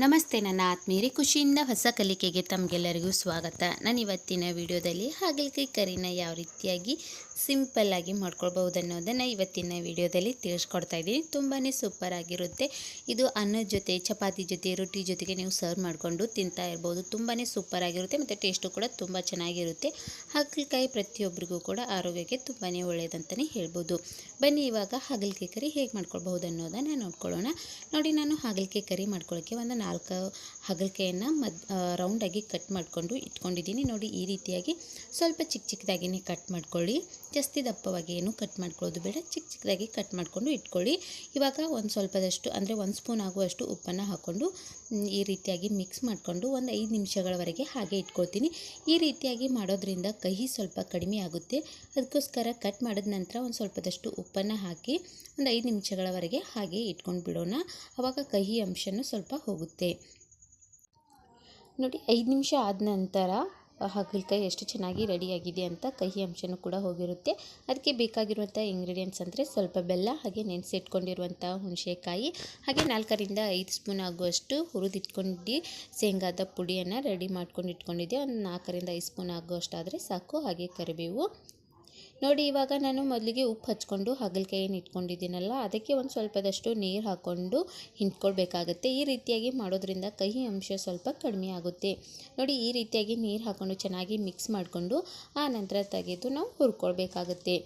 ನಮಸ್ತೆ ನನ್ನ ಆತ್ಮೀಯರೇ, ಖುಷಿಯಿಂದ ಹೊಸ ಕಲಿಕೆಗೆ ತಮಗೆಲ್ಲರಿಗೂ ಸ್ವಾಗತ. ನಾನು ಇವತ್ತಿನ ವಿಡಿಯೋದಲ್ಲಿ ಹಾಗಲಕಾಯಿ ಕರಿನ ಯಾವ ರೀತಿಯಾಗಿ ಸಿಂಪಲ್ಲಾಗಿ ಮಾಡ್ಕೊಳ್ಬಹುದು ಅನ್ನೋದನ್ನು ಇವತ್ತಿನ ವಿಡಿಯೋದಲ್ಲಿ ತಿಳಿಸ್ಕೊಡ್ತಾ ಇದ್ದೀನಿ. ತುಂಬಾ ಸೂಪರ್ ಆಗಿರುತ್ತೆ. ಇದು ಅನ್ನದ ಜೊತೆ, ಚಪಾತಿ ಜೊತೆ, ರೊಟ್ಟಿ ಜೊತೆಗೆ ನೀವು ಸರ್ವ್ ಮಾಡಿಕೊಂಡು ತಿಂತಾ ಇರ್ಬೋದು. ತುಂಬಾ ಸೂಪರ್ ಆಗಿರುತ್ತೆ ಮತ್ತು ಟೇಸ್ಟು ಕೂಡ ತುಂಬ ಚೆನ್ನಾಗಿರುತ್ತೆ. ಹಾಗಲಕಾಯಿ ಪ್ರತಿಯೊಬ್ಬರಿಗೂ ಕೂಡ ಆರೋಗ್ಯಕ್ಕೆ ತುಂಬಾ ಒಳ್ಳೆಯದಂತಲೇ ಹೇಳ್ಬೋದು. ಬನ್ನಿ ಇವಾಗ ಹಾಗಲಕಾಯಿ ಕರಿ ಹೇಗೆ ಮಾಡ್ಕೊಳ್ಬಹುದು ಅನ್ನೋದನ್ನು ನೋಡ್ಕೊಳ್ಳೋಣ. ನೋಡಿ, ನಾನು ಹಾಗಲಕಾಯಿ ಕರಿ ಮಾಡ್ಕೊಳ್ಳೋಕ್ಕೆ ಒಂದು 4 ಹಾಗಲಕಾಯಿಯನ್ನು ರೌಂಡಾಗಿ ಕಟ್ ಮಾಡಿಕೊಂಡು ಇಟ್ಕೊಂಡಿದ್ದೀನಿ. ನೋಡಿ, ಈ ರೀತಿಯಾಗಿ ಸ್ವಲ್ಪ ಚಿಕ್ಕ ಚಿಕ್ಕದಾಗಿಯೇ ಕಟ್ ಮಾಡ್ಕೊಳ್ಳಿ. ಜಾಸ್ತಿ ದಪ್ಪವಾಗಿ ಏನು ಕಟ್ ಮಾಡ್ಕೊಳ್ಳೋದು ಬೇಡ, ಚಿಕ್ಕ ಚಿಕ್ಕದಾಗಿ ಕಟ್ ಮಾಡಿಕೊಂಡು ಇಟ್ಕೊಳ್ಳಿ. ಇವಾಗ ಒಂದು ಸ್ವಲ್ಪದಷ್ಟು ಅಂದರೆ 1 ಸ್ಪೂನ್ ಆಗುವಷ್ಟು ಉಪ್ಪನ್ನು ಹಾಕ್ಕೊಂಡು ಈ ರೀತಿಯಾಗಿ ಮಿಕ್ಸ್ ಮಾಡಿಕೊಂಡು ಒಂದು 5 ನಿಮಿಷಗಳವರೆಗೆ ಹಾಗೆ ಇಟ್ಕೊಳ್ತೀನಿ. ಈ ರೀತಿಯಾಗಿ ಮಾಡೋದ್ರಿಂದ ಕಹಿ ಸ್ವಲ್ಪ ಕಡಿಮೆ ಆಗುತ್ತೆ. ಅದಕ್ಕೋಸ್ಕರ ಕಟ್ ಮಾಡಿದ ನಂತರ ಒಂದು ಸ್ವಲ್ಪದಷ್ಟು ಉಪ್ಪನ್ನು ಹಾಕಿ ಒಂದು 5 ನಿಮಿಷಗಳವರೆಗೆ ಹಾಗೆ ಇಟ್ಕೊಂಡು ಬಿಡೋಣ. ಆವಾಗ ಕಹಿ ಅಂಶನೂ ಸ್ವಲ್ಪ ಹೋಗುತ್ತೆ. ನೋಡಿ, 5 ನಿಮಿಷ ಆದ ನಂತರ ಹಾಗಲಕಾಯಿ ಎಷ್ಟು ಚೆನ್ನಾಗಿ ರೆಡಿಯಾಗಿದೆ ಅಂತ, ಕಹಿ ಅಂಶನೂ ಕೂಡ ಹೋಗಿರುತ್ತೆ. ಅದಕ್ಕೆ ಬೇಕಾಗಿರುವಂಥ ಇಂಗ್ರೀಡಿಯೆಂಟ್ಸ್ ಅಂದರೆ ಸ್ವಲ್ಪ ಬೆಲ್ಲ, ಹಾಗೆ ನೆನೆಸಿಟ್ಕೊಂಡಿರುವಂಥ ಹುಣಸೆಕಾಯಿ, ಹಾಗೆ 4 ರಿಂದ 5 ಸ್ಪೂನ್ ಆಗುವಷ್ಟು ಹುರಿದಿಟ್ಕೊಂಡು ಶೇಂಗಾದ ಪುಡಿಯನ್ನು ರೆಡಿ ಮಾಡ್ಕೊಂಡು ಇಟ್ಕೊಂಡಿದ್ದೆ. ಒಂದು 4 ರಿಂದ 5 ಸ್ಪೂನ್ ಆಗುವಷ್ಟಾದರೆ ಸಾಕು. ಹಾಗೆ ಕರಿಬೇವು. ನೋಡಿ, ಇವಾಗ ನಾನು ಮೊದಲಿಗೆ ಉಪ್ಪು ಹಚ್ಕೊಂಡು ಹಾಗಲಕಾಯಿಯನ್ನು ಇಟ್ಕೊಂಡಿದ್ದೀನಲ್ಲ, ಅದಕ್ಕೆ ಒಂದು ಸ್ವಲ್ಪದಷ್ಟು ನೀರು ಹಾಕ್ಕೊಂಡು ಹಿಂಡ್ಕೊಳ್ಬೇಕಾಗುತ್ತೆ. ಈ ರೀತಿಯಾಗಿ ಮಾಡೋದ್ರಿಂದ ಕಹಿ ಅಂಶ ಸ್ವಲ್ಪ ಕಡಿಮೆ ಆಗುತ್ತೆ. ನೋಡಿ, ಈ ರೀತಿಯಾಗಿ ನೀರು ಹಾಕ್ಕೊಂಡು ಚೆನ್ನಾಗಿ ಮಿಕ್ಸ್ ಮಾಡಿಕೊಂಡು ಆ ನಂತರ ತೆಗೆದು ನಾವು ಹುರ್ಕೊಳ್ಬೇಕಾಗುತ್ತೆ.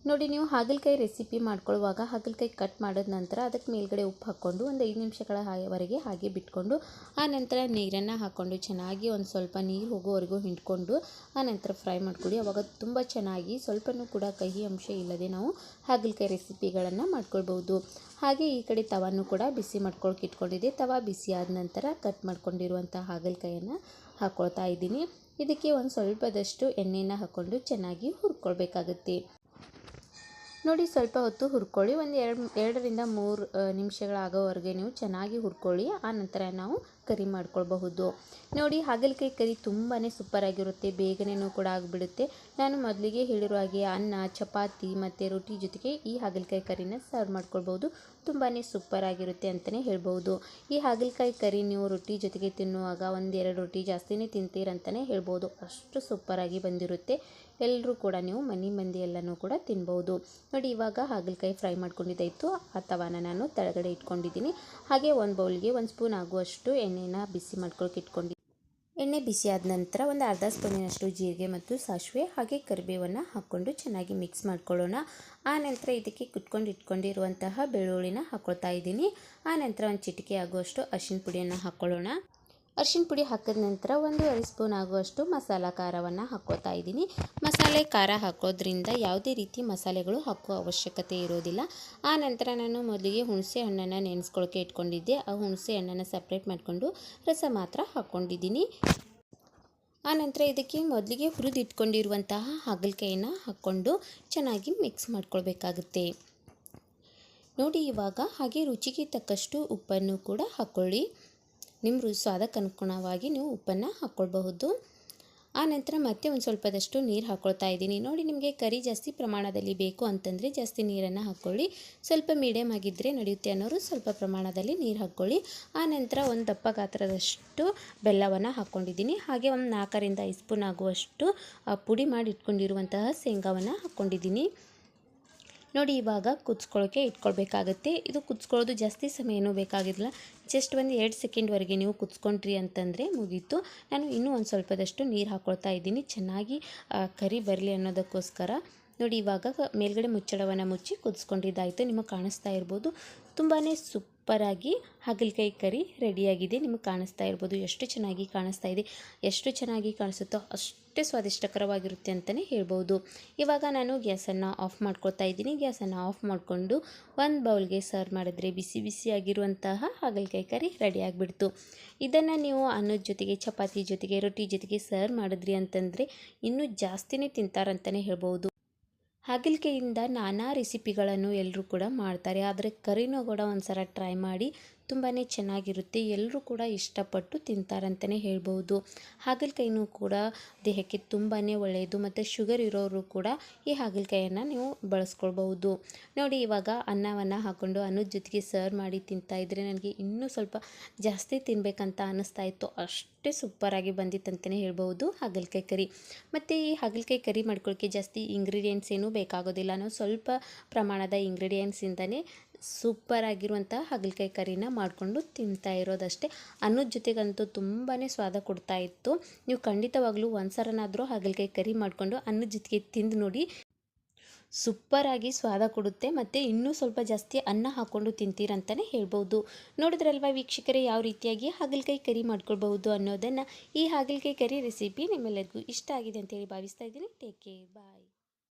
ನೋಡಿ, ನೀವು ಹಾಗಲಕಾಯಿ ರೆಸಿಪಿ ಮಾಡ್ಕೊಳ್ಳುವಾಗ ಹಾಗಲಕಾಯಿ ಕಟ್ ಮಾಡಿದ ನಂತರ ಅದಕ್ಕೆ ಮೇಲ್ಗಡೆ ಉಪ್ಪು ಹಾಕ್ಕೊಂಡು ಒಂದು 5 ನಿಮಿಷಗಳವರೆಗೆ ಹಾಗೆ ಬಿಟ್ಕೊಂಡು ಆ ನಂತರ ನೀರನ್ನು ಹಾಕ್ಕೊಂಡು ಚೆನ್ನಾಗಿ ಒಂದು ಸ್ವಲ್ಪ ನೀರು ಹೋಗೋವರೆಗೂ ಹಿಂಡ್ಕೊಂಡು ಆ ನಂತರ ಫ್ರೈ ಮಾಡ್ಕೊಳ್ಳಿ. ಆವಾಗ ತುಂಬ ಚೆನ್ನಾಗಿ ಸ್ವಲ್ಪನೂ ಕೂಡ ಕಹಿ ಅಂಶ ಇಲ್ಲದೆ ನಾವು ಹಾಗಲಕಾಯಿ ರೆಸಿಪಿಗಳನ್ನು ಮಾಡ್ಕೊಳ್ಬೋದು. ಹಾಗೆ ಈ ಕಡೆ ತವಾನು ಕೂಡ ಬಿಸಿ ಮಾಡ್ಕೊಳಕ್ಕೆ ಇಟ್ಕೊಂಡಿದ್ದೆ. ತವಾ ಬಿಸಿ ಆದ ನಂತರ ಕಟ್ ಮಾಡ್ಕೊಂಡಿರುವಂಥ ಹಾಗಲಕಾಯಿಯನ್ನು ಹಾಕ್ಕೊಳ್ತಾ ಇದ್ದೀನಿ. ಇದಕ್ಕೆ ಒಂದು ಸ್ವಲ್ಪದಷ್ಟು ಎಣ್ಣೆನ ಹಾಕ್ಕೊಂಡು ಚೆನ್ನಾಗಿ ಹುರ್ಕೊಳ್ಬೇಕಾಗುತ್ತೆ. ನೋಡಿ, ಸ್ವಲ್ಪ ಹೊತ್ತು ಹುರ್ಕೊಳ್ಳಿ. ಒಂದು 2 ರಿಂದ 3 ನಿಮಿಷಗಳಾಗೋವರೆಗೆ ನೀವು ಚೆನ್ನಾಗಿ ಹುರ್ಕೊಳ್ಳಿ. ಆ ನಂತರ ನಾವು ಕರಿ ಮಾಡ್ಕೊಳ್ಬಹುದು. ನೋಡಿ, ಹಾಗಲಕಾಯಿ ಕರಿ ತುಂಬಾ ಸೂಪರಾಗಿರುತ್ತೆ. ಬೇಗನೆಯೂ ಕೂಡ ಆಗಿಬಿಡುತ್ತೆ. ನಾನು ಮೊದಲಿಗೆ ಹೇಳಿರೋ ಹಾಗೆ ಅನ್ನ, ಚಪಾತಿ ಮತ್ತು ರೊಟ್ಟಿ ಜೊತೆಗೆ ಈ ಹಾಗಲಕಾಯಿ ಕರಿನ ಸರ್ವ್ ಮಾಡ್ಕೊಳ್ಬೋದು. ತುಂಬಾ ಸೂಪರಾಗಿರುತ್ತೆ ಅಂತಲೇ ಹೇಳ್ಬೋದು. ಈ ಹಾಗಲಕಾಯಿ ಕರಿ ನೀವು ರೊಟ್ಟಿ ಜೊತೆಗೆ ತಿನ್ನುವಾಗ 1-2 ರೊಟ್ಟಿ ಜಾಸ್ತಿನೇ ತಿಂತೀರಂತಲೇ ಹೇಳ್ಬೋದು. ಅಷ್ಟು ಸೂಪರಾಗಿ ಬಂದಿರುತ್ತೆ. ಎಲ್ಲರೂ ಕೂಡ ನೀವು ಮನೆ ಮಂದಿ ಎಲ್ಲನೂ ಕೂಡ ತಿನ್ಬೋದು. ನೋಡಿ, ಇವಾಗ ಹಾಗಲಕಾಯಿ ಫ್ರೈ ಮಾಡ್ಕೊಂಡಿದ್ದಾಯಿತು. ಆ ತವಾನ ನಾನು ಕೆಳಗಡೆ ಇಟ್ಕೊಂಡಿದ್ದೀನಿ. ಹಾಗೆ ಒಂದು ಬೌಲ್ಗೆ 1 ಸ್ಪೂನ್ ಆಗುವಷ್ಟು ಎಣ್ಣೆನ ಬಿಸಿ ಮಾಡ್ಕೊಳಕ್ಕೆ ಇಟ್ಕೊಂಡಿದ್ದೀನಿ. ಎಣ್ಣೆ ಬಿಸಿ ಆದ ನಂತರ ಒಂದು ಅರ್ಧ ಸ್ಪೂನಿನಷ್ಟು ಜೀರಿಗೆ ಮತ್ತು ಸಾಸಿವೆ ಹಾಗೆ ಕರಿಬೇವನ್ನು ಹಾಕ್ಕೊಂಡು ಚೆನ್ನಾಗಿ ಮಿಕ್ಸ್ ಮಾಡ್ಕೊಳ್ಳೋಣ. ಆ ನಂತರ ಇದಕ್ಕೆ ಇಟ್ಕೊಂಡಿರುವಂತಹ ಬೆಳ್ಳುಳ್ಳಿನ ಹಾಕ್ಕೊಳ್ತಾ ಇದ್ದೀನಿ. ಆ ನಂತರ ಒಂದು ಚಿಟಿಕೆ ಆಗುವಷ್ಟು ಅರಿಶಿನ ಪುಡಿಯನ್ನು ಹಾಕ್ಕೊಳ್ಳೋಣ. ಅರಿಶಿನ ಪುಡಿ ಹಾಕಿದ ನಂತರ 1 ಸ್ಪೂನ್ ಆಗುವಷ್ಟು ಮಸಾಲ ಖಾರವನ್ನು ಹಾಕ್ಕೊಳ್ತಾ ಇದ್ದೀನಿ. ಮಸಾಲೆ ಖಾರ ಹಾಕೋದ್ರಿಂದ ಯಾವುದೇ ರೀತಿ ಮಸಾಲೆಗಳು ಹಾಕೋ ಅವಶ್ಯಕತೆ ಇರೋದಿಲ್ಲ. ಆ ನಂತರ ನಾನು ಮೊದಲಿಗೆ ಹುಣಸೆ ಹಣ್ಣನ್ನು ನೆನೆಸ್ಕೊಳ್ಳೋಕೆ ಇಟ್ಕೊಂಡಿದ್ದೆ. ಆ ಹುಣಸೆ ಹಣ್ಣನ್ನು ಸಪ್ರೇಟ್ ಮಾಡಿಕೊಂಡು ರಸ ಮಾತ್ರ ಹಾಕ್ಕೊಂಡಿದ್ದೀನಿ. ಆ ನಂತರ ಇದಕ್ಕೆ ಮೊದಲಿಗೆ ಹುರಿದಿಟ್ಕೊಂಡಿರುವಂತಹ ಹಾಗಲಕಾಯಿಯನ್ನು ಹಾಕ್ಕೊಂಡು ಚೆನ್ನಾಗಿ ಮಿಕ್ಸ್ ಮಾಡ್ಕೊಳ್ಬೇಕಾಗುತ್ತೆ. ನೋಡಿ, ಇವಾಗ ಹಾಗೆ ರುಚಿಗೆ ತಕ್ಕಷ್ಟು ಉಪ್ಪನ್ನು ಕೂಡ ಹಾಕ್ಕೊಳ್ಳಿ. ನಿಮ್ಮ ಸ್ವಾದಕ್ಕೆ ಅನುಗುಣವಾಗಿ ನೀವು ಉಪ್ಪನ್ನು ಹಾಕ್ಕೊಳ್ಬಹುದು. ಆ ನಂತರ ಮತ್ತೆ ಒಂದು ಸ್ವಲ್ಪದಷ್ಟು ನೀರು ಹಾಕ್ಕೊಳ್ತಾ ಇದ್ದೀನಿ. ನೋಡಿ, ನಿಮಗೆ ಕರಿ ಜಾಸ್ತಿ ಪ್ರಮಾಣದಲ್ಲಿ ಬೇಕು ಅಂತಂದರೆ ಜಾಸ್ತಿ ನೀರನ್ನು ಹಾಕ್ಕೊಳ್ಳಿ. ಸ್ವಲ್ಪ ಮೀಡಿಯಮ್ ಆಗಿದ್ದರೆ ನಡೆಯುತ್ತೆ ಅನ್ನೋರು ಸ್ವಲ್ಪ ಪ್ರಮಾಣದಲ್ಲಿ ನೀರು ಹಾಕ್ಕೊಳ್ಳಿ. ಆ ನಂತರ ಒಂದು ದಪ್ಪ ಗಾತ್ರದಷ್ಟು ಬೆಲ್ಲವನ್ನು ಹಾಕ್ಕೊಂಡಿದ್ದೀನಿ. ಹಾಗೆ ಒಂದು 4 ರಿಂದ 5 ಸ್ಪೂನ್ ಆಗುವಷ್ಟು ಪುಡಿ ಮಾಡಿ ಇಟ್ಕೊಂಡಿರುವಂತಹ ಶೇಂಗಾವನ್ನು ಹಾಕ್ಕೊಂಡಿದ್ದೀನಿ. ನೋಡಿ, ಇವಾಗ ಕುದಿಸ್ಕೊಳ್ಳೋಕ್ಕೆ ಇಟ್ಕೊಳ್ಬೇಕಾಗತ್ತೆ. ಇದು ಕುದಿಸ್ಕೊಳ್ಳೋದು ಜಾಸ್ತಿ ಸಮಯ ಏನೂ ಬೇಕಾಗಿಲ್ಲ. ಜಸ್ಟ್ ಒಂದು 2 ಸೆಕೆಂಡ್ವರೆಗೆ ನೀವು ಕುದಿಸ್ಕೊಂಡ್ರಿ ಅಂತಂದರೆ ಮುಗೀತು. ನಾನು ಇನ್ನೂ ಒಂದು ಸ್ವಲ್ಪದಷ್ಟು ನೀರು ಹಾಕ್ಕೊಳ್ತಾ ಇದ್ದೀನಿ, ಚೆನ್ನಾಗಿ ಕರಿ ಬರಲಿ ಅನ್ನೋದಕ್ಕೋಸ್ಕರ. ನೋಡಿ, ಇವಾಗ ಮೇಲ್ಗಡೆ ಮುಚ್ಚಳವನ್ನು ಮುಚ್ಚಿ ಕುದಿಸ್ಕೊಂಡಿದ್ದಾಯಿತು. ನಿಮಗೆ ಕಾಣಿಸ್ತಾ ಇರ್ಬೋದು, ತುಂಬಾ ಸೂಪರಾಗಿ ಹಾಗಲಕಾಯಿ ಕರಿ ರೆಡಿಯಾಗಿದೆ. ನಿಮಗೆ ಕಾಣಿಸ್ತಾ ಇರ್ಬೋದು ಎಷ್ಟು ಚೆನ್ನಾಗಿ ಕಾಣಿಸ್ತಾ ಇದೆ. ಎಷ್ಟು ಚೆನ್ನಾಗಿ ಕಾಣಿಸುತ್ತೋ ಅಷ್ಟೇ ಸ್ವಾದಿಷ್ಟಕರವಾಗಿರುತ್ತೆ ಅಂತಲೇ ಹೇಳ್ಬೋದು. ಇವಾಗ ನಾನು ಗ್ಯಾಸನ್ನು ಆಫ್ ಮಾಡ್ಕೊಳ್ತಾ ಇದ್ದೀನಿ. ಗ್ಯಾಸನ್ನು ಆಫ್ ಮಾಡಿಕೊಂಡು ಒಂದು ಬೌಲ್ಗೆ ಸರ್ವ್ ಮಾಡಿದ್ರೆ ಬಿಸಿ ಬಿಸಿಯಾಗಿರುವಂತಹ ಹಾಗಲಕಾಯಿ ಕರಿ ರೆಡಿಯಾಗಿಬಿಡ್ತು. ಇದನ್ನು ನೀವು ಅನ್ನದ ಜೊತೆಗೆ, ಚಪಾತಿ ಜೊತೆಗೆ, ರೊಟ್ಟಿ ಜೊತೆಗೆ ಸರ್ವ್ ಮಾಡಿದ್ರಿ ಅಂತಂದರೆ ಇನ್ನೂ ಜಾಸ್ತಿನೇ ತಿಂತಾರಂತಲೇ ಹೇಳ್ಬೋದು. ಹಾಗಲಕಾಯಿಯಿಂದ ನಾನಾ ರೆಸಿಪಿಗಳನ್ನು ಎಲ್ಲರೂ ಕೂಡ ಮಾಡ್ತಾರೆ. ಆದರೆ ಕರಿನೂ ಕೂಡ ಒಂದು ಸಲ ಟ್ರೈ ಮಾಡಿ, ತುಂಬಾ ಚೆನ್ನಾಗಿರುತ್ತೆ. ಎಲ್ಲರೂ ಕೂಡ ಇಷ್ಟಪಟ್ಟು ತಿಂತಾರಂತಲೇ ಹೇಳ್ಬೋದು. ಹಾಗಲಕಾಯಿನೂ ಕೂಡ ದೇಹಕ್ಕೆ ತುಂಬಾ ಒಳ್ಳೆಯದು ಮತ್ತು ಶುಗರ್ ಇರೋರು ಕೂಡ ಈ ಹಾಗಲಕಾಯಿಯನ್ನು ನೀವು ಬಳಸ್ಕೊಳ್ಬಹುದು. ನೋಡಿ ಇವಾಗ ಅನ್ನವನ್ನು ಹಾಕ್ಕೊಂಡು ಅನ್ನದ ಜೊತೆಗೆ ಸರ್ವ್ ಮಾಡಿ ತಿಂತಾ ಇದ್ದರೆ ನನಗೆ ಇನ್ನೂ ಸ್ವಲ್ಪ ಜಾಸ್ತಿ ತಿನ್ನಬೇಕಂತ ಅನ್ನಿಸ್ತಾ ಇತ್ತು. ಅಷ್ಟೇ ಸೂಪರಾಗಿ ಬಂದಿತ್ತಂತಲೇ ಹೇಳ್ಬೋದು ಹಾಗಲಕಾಯಿ ಕರಿ. ಮತ್ತು ಈ ಹಾಗಲಕಾಯಿ ಕರಿ ಮಾಡ್ಕೊಳ್ಳೋಕ್ಕೆ ಜಾಸ್ತಿ ಇಂಗ್ರೀಡಿಯೆಂಟ್ಸ್ ಏನೂ ಬೇಕಾಗೋದಿಲ್ಲ. ನಾವು ಸ್ವಲ್ಪ ಪ್ರಮಾಣದ ಇಂಗ್ರೀಡಿಯೆಂಟ್ಸಿಂದನೇ ಸೂಪರಾಗಿರುವಂಥ ಹಾಗಲಕಾಯಿ ಕರಿನ ಮಾಡಿಕೊಂಡು ತಿಂತಾ ಇರೋದಷ್ಟೇ. ಅನ್ನದ ಜೊತೆಗಂತೂ ತುಂಬಾ ಸ್ವಾದ ಕೊಡ್ತಾ ಇತ್ತು. ನೀವು ಖಂಡಿತವಾಗ್ಲೂ ಒಂದ್ಸರನಾದರೂ ಹಾಗಲಕಾಯಿ ಕರಿ ಮಾಡಿಕೊಂಡು ಅನ್ನದ ಜೊತೆಗೆ ತಿಂದು ನೋಡಿ. ಸೂಪರಾಗಿ ಸ್ವಾದ ಕೊಡುತ್ತೆ ಮತ್ತು ಇನ್ನೂ ಸ್ವಲ್ಪ ಜಾಸ್ತಿ ಅನ್ನ ಹಾಕ್ಕೊಂಡು ತಿಂತೀರಂತಲೇ ಹೇಳ್ಬೋದು. ನೋಡಿದ್ರಲ್ವ ವೀಕ್ಷಕರೇ ಯಾವ ರೀತಿಯಾಗಿ ಹಾಗಲಕಾಯಿ ಕರಿ ಮಾಡ್ಕೊಳ್ಬಹುದು ಅನ್ನೋದನ್ನು. ಈ ಹಾಗಲಕಾಯಿ ಕರಿ ರೆಸಿಪಿ ನಿಮ್ಮೆಲ್ಲರಿಗೂ ಇಷ್ಟ ಆಗಿದೆ ಅಂತೇಳಿ ಭಾವಿಸ್ತಾ ಇದ್ದೀನಿ. ಟೇಕ್ ಕೇರ್, ಬಾಯ್.